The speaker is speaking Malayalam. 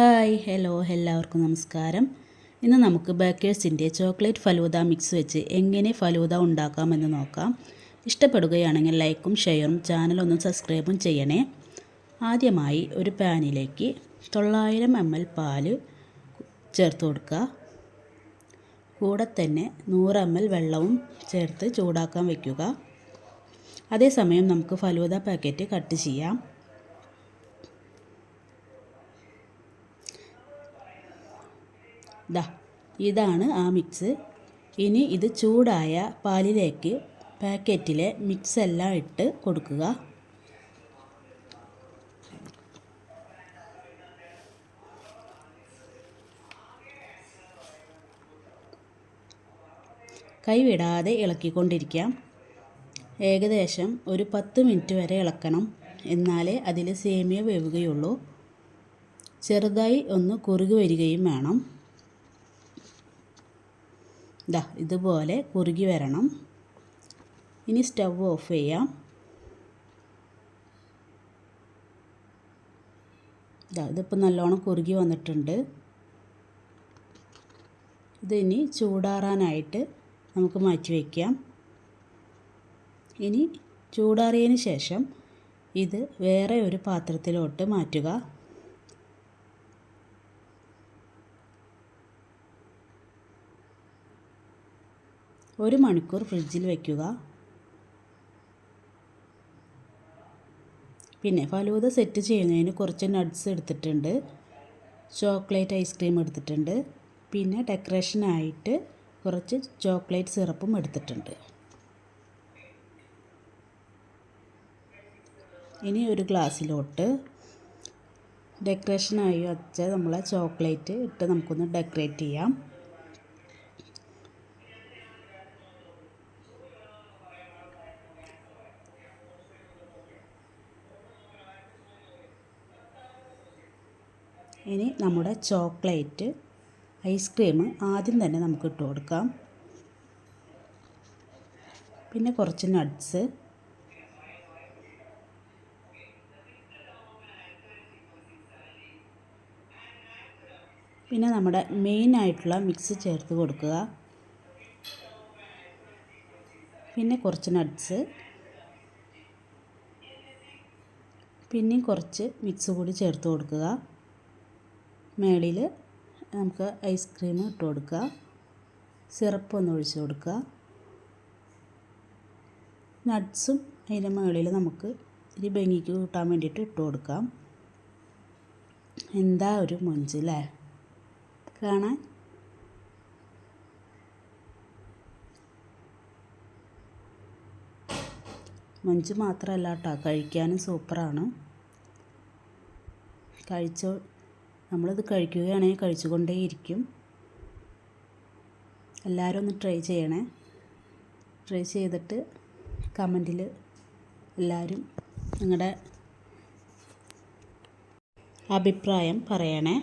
ഹായ് ഹലോ എല്ലാവർക്കും നമസ്കാരം. ഇന്ന് നമുക്ക് ബേക്കേഴ്സിൻ്റെ ചോക്ലേറ്റ് ഫലൂദ മിക്സ് വെച്ച് എങ്ങനെ ഫലൂദ ഉണ്ടാക്കാമെന്ന് നോക്കാം. ഇഷ്ടപ്പെടുകയാണെങ്കിൽ ലൈക്കും ഷെയറും ചാനലൊന്നും സബ്സ്ക്രൈബും ചെയ്യണേ. ആദ്യമായി ഒരു പാനിലേക്ക് 900 ml പാല് ചേർത്ത് കൊടുക്കുക. കൂടെ തന്നെ 100 ml വെള്ളവും ചേർത്ത് ചൂടാക്കാൻ വയ്ക്കുക. അതേസമയം നമുക്ക് ഫലൂദ പാക്കറ്റ് കട്ട് ചെയ്യാം. ഇതാണ് ആ മിക്സ്. ഇനി ഇത് ചൂടായ പാലിലേക്ക് പാക്കറ്റിലെ മിക്സ് എല്ലാം ഇട്ട് കൊടുക്കുക. കൈവിടാതെ ഇളക്കിക്കൊണ്ടിരിക്കാം. ഏകദേശം ഒരു 10 മിനിറ്റ് വരെ ഇളക്കണം. എന്നാലേ അതിൽ സേമിയ വേവുകയുള്ളൂ. ചെറുതായി ഒന്ന് കുറുകി വരികയും വേണം. ഇതുപോലെ കുറുകി വരണം. ഇനി സ്റ്റവ് ഓഫ് ചെയ്യാം. ഇതിപ്പോൾ നല്ലോണം കുറുകി വന്നിട്ടുണ്ട്. ഇതിനി ചൂടാറാനായിട്ട് നമുക്ക് മാറ്റി വയ്ക്കാം. ഇനി ചൂടാറിയതിന് ശേഷം ഇത് വേറെ ഒരു പാത്രത്തിലോട്ട് മാറ്റുക. ഒരു മണിക്കൂർ ഫ്രിഡ്ജിൽ വയ്ക്കുക. പിന്നെ ഫലൂദ സെറ്റ് ചെയ്യുന്നതിന് കുറച്ച് നട്ട്സ് എടുത്തിട്ടുണ്ട്, ചോക്ലേറ്റ് ഐസ്ക്രീം എടുത്തിട്ടുണ്ട്, പിന്നെ ഡെക്കറേഷനായിട്ട് കുറച്ച് ചോക്ലേറ്റ് സിറപ്പും എടുത്തിട്ടുണ്ട്. ഇനി ഒരു ഗ്ലാസ്സിലോട്ട് ഡെക്കറേഷനായി വെച്ച നമ്മളെ ചോക്ലേറ്റ് ഇട്ട് നമുക്കൊന്ന് ഡെക്കറേറ്റ് ചെയ്യാം. ഇനി നമ്മുടെ ചോക്ലേറ്റ് ഐസ്ക്രീം ആദ്യം തന്നെ നമുക്ക് ഇട്ട് കൊടുക്കാം. പിന്നെ കുറച്ച് നട്ട്സ്, പിന്നെ നമ്മുടെ മെയിനായിട്ടുള്ള മിക്സ് ചേർത്ത് കൊടുക്കുക. പിന്നെ കുറച്ച് നട്ട്സ്, പിന്നെയും കുറച്ച് മിക്സ് കൂടി ചേർത്ത് കൊടുക്കുക. മേളിൽ നമുക്ക് ഐസ്ക്രീം ഇട്ട് കൊടുക്കുക. സിറപ്പ് ഒന്ന് ഒഴിച്ച് കൊടുക്കുക. നട്ട്സും അതിൻ്റെ മുകളിൽ നമുക്ക് ഇത്തിരി ഭംഗിക്ക് കൂട്ടാൻ വേണ്ടിയിട്ട് ഇട്ട് കൊടുക്കാം. എന്താ ഒരു മൊഞ്ച് അല്ലേ കാണാൻ. മൊഞ്ച് മാത്രമല്ല കേട്ടോ, കഴിക്കാനും സൂപ്പറാണ്. നമ്മളിത് കഴിക്കുകയാണെങ്കിൽ കഴിച്ചുകൊണ്ടേയിരിക്കും. എല്ലാവരും ഒന്ന് ട്രൈ ചെയ്യണേ. ട്രൈ ചെയ്തിട്ട് കമൻറ്റിൽ എല്ലാവരും നിങ്ങളുടെ അഭിപ്രായം പറയണേ.